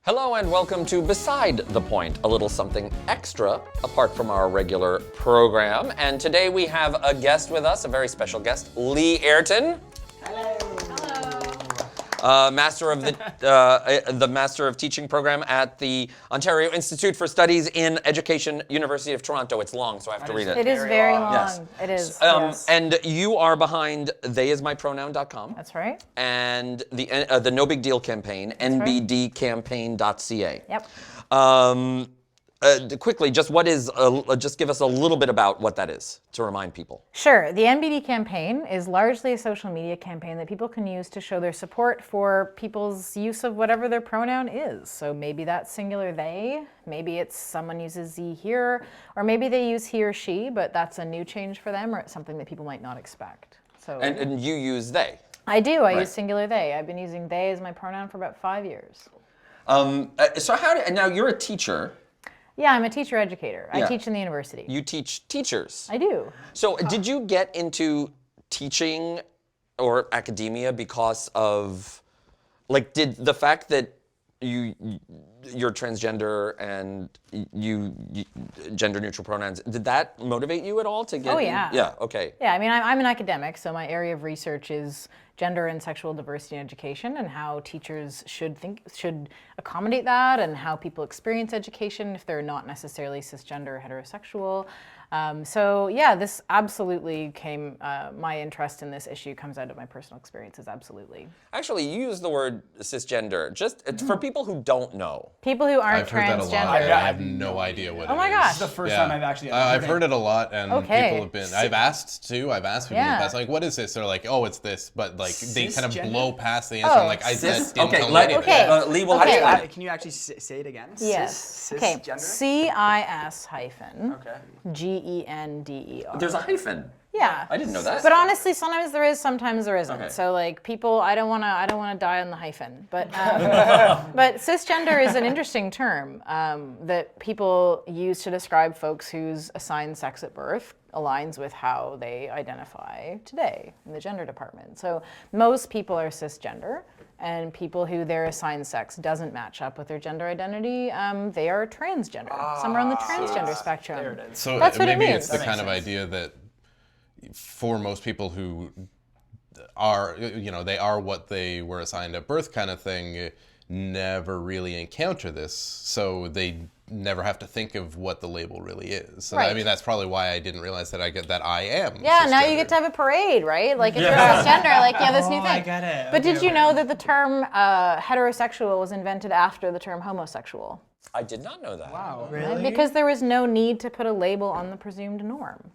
Hello and welcome to Beside the Point, a little something extra apart from our regular program. And today we have a guest with us, a very special guest, Lee Airton. Hello. Master of the Master of Teaching program at the Ontario Institute for Studies in Education, University of Toronto. It's long, so I have to read it. It is very long. Yes. It is. Yes. And you are behind theyismypronoun.com. That's right. And the No Big Deal campaign, nbdcampaign.ca. Yep. Quickly, just just give us a little bit about what that is to remind people. Sure. The NBD campaign is largely a social media campaign that people can use to show their support for people's use of whatever their pronoun is. So maybe that's singular they, maybe it's someone uses ze here, or maybe they use he or she, but that's a new change for them, or it's something that people might not expect. So. And you use they. I do. I use singular they. I've been using they as my pronoun for about 5 years. Now you're a teacher. Yeah, I'm a teacher educator. I Yeah. teach in the university. You teach teachers. I do. So did you get into teaching or academia because of, did the fact that you're transgender and you gender neutral pronouns, did that motivate you at all to get? Oh, yeah. Yeah, okay. Yeah, I mean, I'm an academic, so my area of research is gender and sexual diversity in education and how teachers should accommodate that and how people experience education if they're not necessarily cisgender or heterosexual. So yeah, this absolutely came, my interest in this issue comes out of my personal experiences, absolutely. Actually, you use the word cisgender, just for people who don't know. People who aren't I've heard that a transgender. lot. I have no idea what it is. Oh my gosh. This is the first time I've actually ever I've heard it a lot, and Okay. people have been. I've asked too. I've asked people in Yeah. the past, like, "What is this?" They're like, "Oh, it's this," but like they kind of Cisgender? blow past the answer. Oh, I'm like, "I Cis- didn't okay, tell me let- anything." okay. Lee will Okay. explain. Can you actually say it again? Yes. Okay. Cisgender? CIS hyphen Okay. GENDER. There's a hyphen. Yeah. I didn't know that. But honestly, sometimes there is, sometimes there isn't. Okay. So like people, I don't want to die on the hyphen. But but cisgender is an interesting term that people use to describe folks whose assigned sex at birth aligns with how they identify today in the gender department. So most people are cisgender, and people who their assigned sex doesn't match up with their gender identity, they are transgender. Somewhere on the transgender spectrum. There it is. So That's what it maybe means. it's the That kind of makes sense. idea that for most people who are, they are what they were assigned at birth, kind of thing, never really encounter this, so they never have to think of what the label really is. So Right. I mean, that's probably why I didn't realize that I am. Yeah, now you cisgender. get to have a parade, right? Like if you're cisgender, like this new thing. I get it. But Okay, did you okay. know that the term heterosexual was invented after the term homosexual? I did not know that. Wow, Right? really? Because there was no need to put a label on the presumed norm.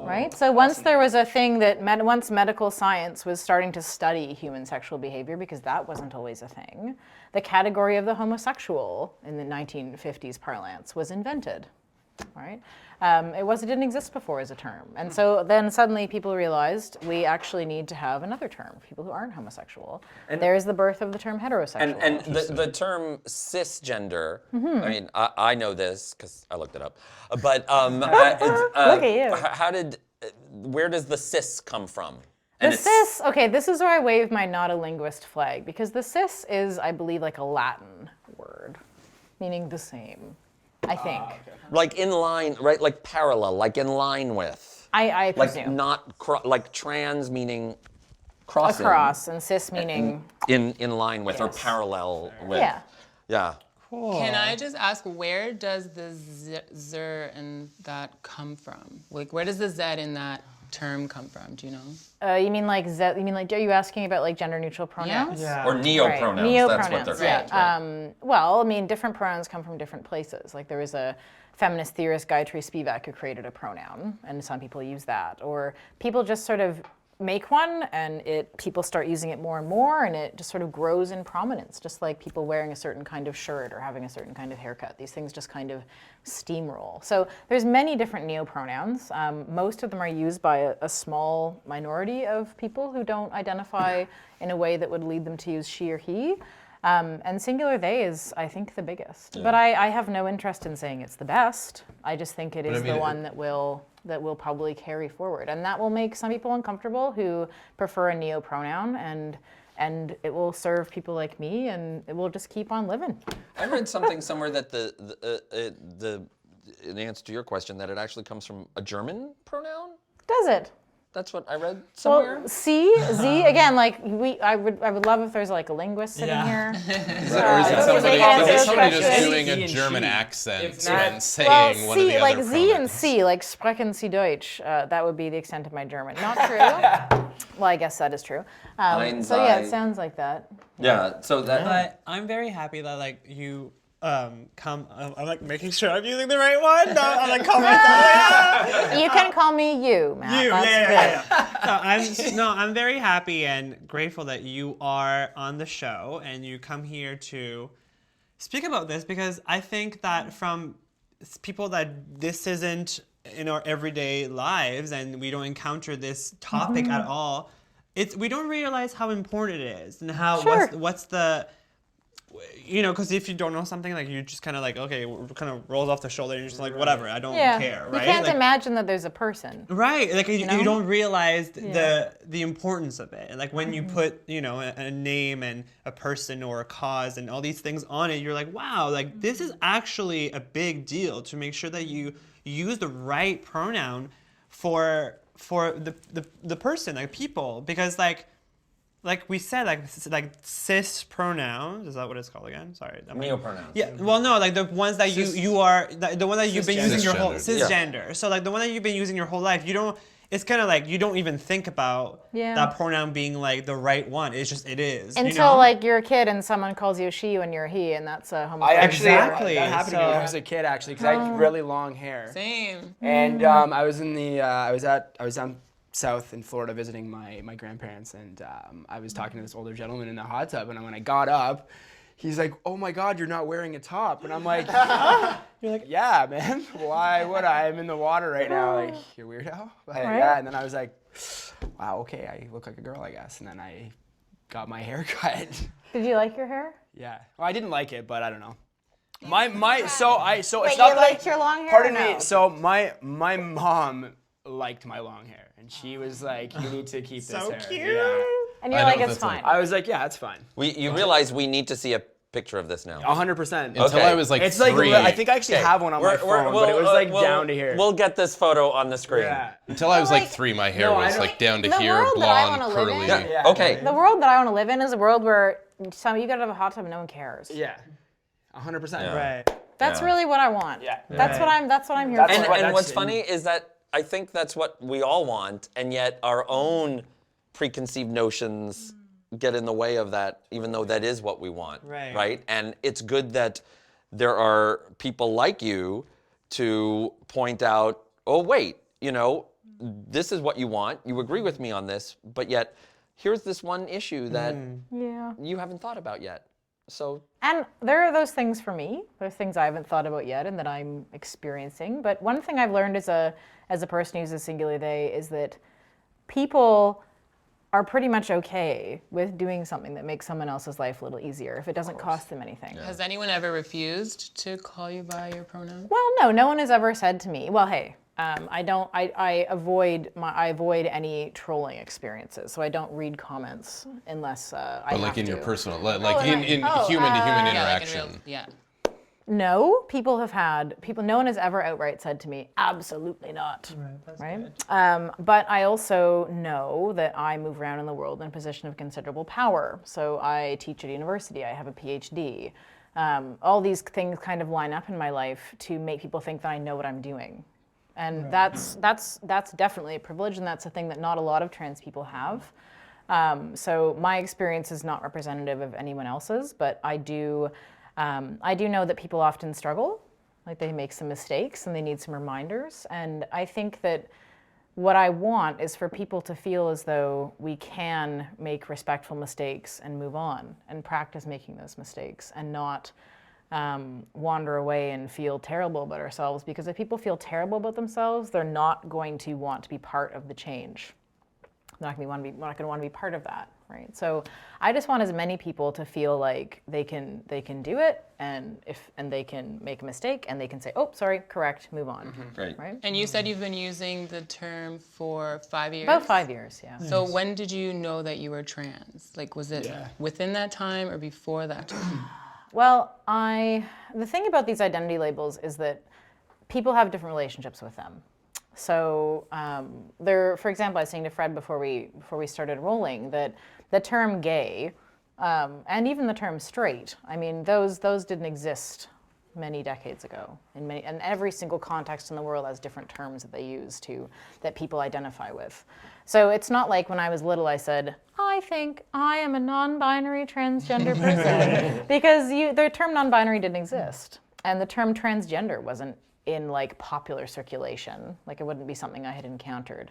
Right? So once there was a thing that, once medical science was starting to study human sexual behavior, because that wasn't always a thing, the category of the homosexual in the 1950s parlance was invented. Right? It didn't exist before as a term. And so then suddenly people realized we actually need to have another term for people who aren't homosexual. And there is the birth of the term heterosexual. And the term cisgender, I mean, I know this because I looked it up, but Look at you. Where does the cis come from? The cis, okay, this is where I wave my not a linguist flag, because the cis is, I believe, like a Latin word, meaning the same, I think. Like in line, right? Like parallel, like in line with. I Like presume. not, like trans meaning crossing. Across, and cis meaning, In line with or Yes. parallel with. yeah. Yeah. Can I just ask, where does the zer in that come from? Like, where does the z in that term come from? Do you know? You mean like, are you asking about like gender neutral pronouns? Yeah. Or neopronouns. Right. That's what they're Neopronouns, called. yeah. Right. Well, I mean, different pronouns come from different places. Like there was a feminist theorist, Gayatri Spivak, who created a pronoun, and some people use that. Or people just sort of make one, and people start using it more and more, and it just sort of grows in prominence, just like people wearing a certain kind of shirt or having a certain kind of haircut. These things just kind of steamroll. So there's many different neopronouns. Most of them are used by a small minority of people who don't identify in a way that would lead them to use she or he. And singular they is, I think, the biggest. Yeah. But I have no interest in saying it's the best. I just think it is the one that will probably carry forward. And that will make some people uncomfortable who prefer a neopronoun. And and it will serve people like me, and it will just keep on living. I read something somewhere that in answer to your question, that it actually comes from a German pronoun. Does it? That's what I read somewhere. Well, Z again. Like I would love if there's like a linguist sitting here. Or is it so somebody, they can answer is it those somebody just questions. doing Z a and German she. accent If not- and Well, saying one of C, the like other Z and pronouns? C, like sprechen Sie Deutsch. That would be the extent of my German. Not true. Well, I guess that is true. So yeah, it sounds like that. Yeah. So that. But I'm very happy that like you come. I'm like making sure I'm using the right one. No, I'm like calling myself. You can call me you, Matt. You, That's yeah. So I'm very happy and grateful that you are on the show and you come here to speak about this, because I think that from people that this isn't in our everyday lives and we don't encounter this topic at all, we don't realize how important it is and how Sure. what's the, you know, because if you don't know something, like you just kind of like, okay, it kind of rolls off the shoulder and you're just like, whatever, I don't Yeah. care, You right? can't Like, imagine that there's a person. right, like you know? don't realize Yeah. the importance of it. And like when you put, you know, a name and a person or a cause and all these things on it, you're like, wow, like this is actually a big deal to make sure that you use the right pronoun for the person, like people, because like we said, like cis pronouns, is that what it's called again? Sorry. Neopronouns. Yeah, well, no, like the ones that you are, the one that you've been using your whole, Cisgender. cisgender. So like the one that you've been using your whole life, you don't, it's kind of like you don't even think about Yeah. that pronoun being like the right one. It's just, it is. Until you know? like you're a kid and someone calls you a she when you're a he, and that's a homophobic. I actually Exactly, that happened to me when I so- was a kid actually, because I had really long hair. Same. And I was in the I was down south in Florida visiting my grandparents, and I was talking to this older gentleman in the hot tub, and when I got up, he's like, "Oh my God, you're not wearing a top," and I'm like, "You're like, yeah, man. Why would I? I'm in the water right now. Like, you weirdo." But, yeah, and then I was like, "Wow, okay, I look like a girl, I guess." And then I got my hair cut. Did you like your hair? Yeah. Well, I didn't like it, but I don't know. So it's Wait, not you that liked your long hair? Pardon or no? me. So my mom liked my long hair, and she was like, "You need to keep this So hair." cute. Yeah. And you're I know like, what it's that's fine. like. I was like, "Yeah, it's fine." You realize we need to see a picture of this now. 100%. Until Okay. I was like It's like 3. I think I actually have one on my phone, but it was like we'll- down to here. We'll get this photo on the screen. Yeah. Until I was like like- 3, my hair No, I was don't- like down to The here, world that I blonde, wanna live in- curly. Yeah. Okay. The world that I want to live in is a world where you get out of a hot tub and no one cares. Yeah. 100%. Yeah. Right. That's Yeah. really what I want. Yeah. That's what I'm here That's for. what- And what's that's- funny is that I think that's what we all want, and yet our own preconceived notions get in the way of that, even though that is what we want. Right. And it's good that there are people like you to point out, oh, wait, you know, this is what you want. You agree with me on this, but yet here's this one issue that Yeah. you haven't thought about yet. So And there are those things for me. There's things I haven't thought about yet and that I'm experiencing. But one thing I've learned as a person who uses singular they is that people are pretty much okay with doing something that makes someone else's life a little easier if it doesn't cost them anything. Has anyone ever refused to call you by your pronoun? Well, no one has ever said to me, well, hey, I avoid any trolling experiences, so I don't read comments unless I But like have in to. your personal, like in human-to-human Yeah, like in interaction. real, yeah. No, no one has ever outright said to me, absolutely not. Right? But I also know that I move around in the world in a position of considerable power. So I teach at university, I have a PhD. All these things kind of line up in my life to make people think that I know what I'm doing. And that's definitely a privilege, and that's a thing that not a lot of trans people have. So my experience is not representative of anyone else's, but I do know that people often struggle, like they make some mistakes and they need some reminders. And I think that what I want is for people to feel as though we can make respectful mistakes and move on and practice making those mistakes and not wander away and feel terrible about ourselves. Because if people feel terrible about themselves, they're not going to want to be part of the change. not going to want to be part of that, right? So I just want as many people to feel like they can do it, and they can make a mistake, and they can say, oh, sorry, correct, move on. Great. Right? And you said you've been using the term for 5 years? About 5 years, yeah. So when did you know that you were trans? Like, was it within that time or before that time? Well, the thing about these identity labels is that people have different relationships with them. So for example, I was saying to Fred before we started rolling that the term gay and even the term straight, I mean, those didn't exist many decades ago. And every single context in the world has different terms that they use that people identify with. So it's not like when I was little I said, I think I am a non-binary transgender person, because the term non-binary didn't exist, and the term transgender wasn't in like popular circulation. Like, it wouldn't be something I had encountered.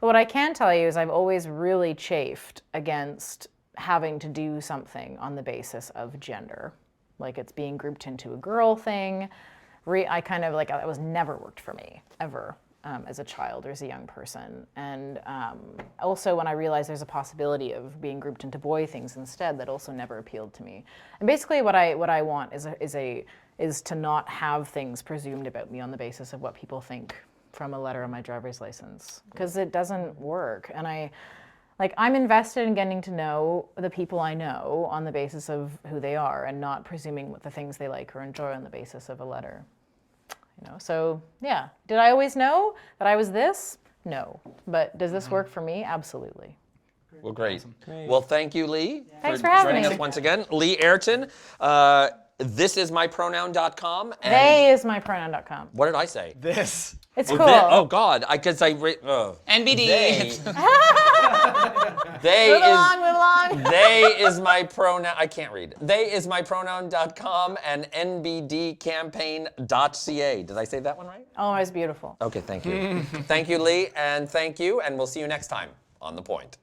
But what I can tell you is I've always really chafed against having to do something on the basis of gender. Like, it's being grouped into a girl thing. I kind of like, it was never worked for me, ever, as a child or as a young person. And also when I realized there's a possibility of being grouped into boy things instead, that also never appealed to me. And basically what I want is to not have things presumed about me on the basis of what people think from a letter on my driver's license, because it doesn't work. And I'm invested in getting to know the people I know on the basis of who they are, and not presuming what the things they like or enjoy on the basis of a letter. So yeah. Did I always know that I was this? No. But does this work for me? Absolutely. Well, great. Well, thank you, Lee. Thanks for having joining me. us once again. Lee Airton. Thisismypronoun.com. And Theyismypronoun.com. what did I say? This. It's Oh, cool. oh God, because NBD. They Move along. They is my pronoun. I can't read. Theyismypronoun.com and nbdcampaign.ca. Did I say that one right? Oh, it's beautiful. Okay, thank you. Thank you, Lee, and thank you, and we'll see you next time on The Point.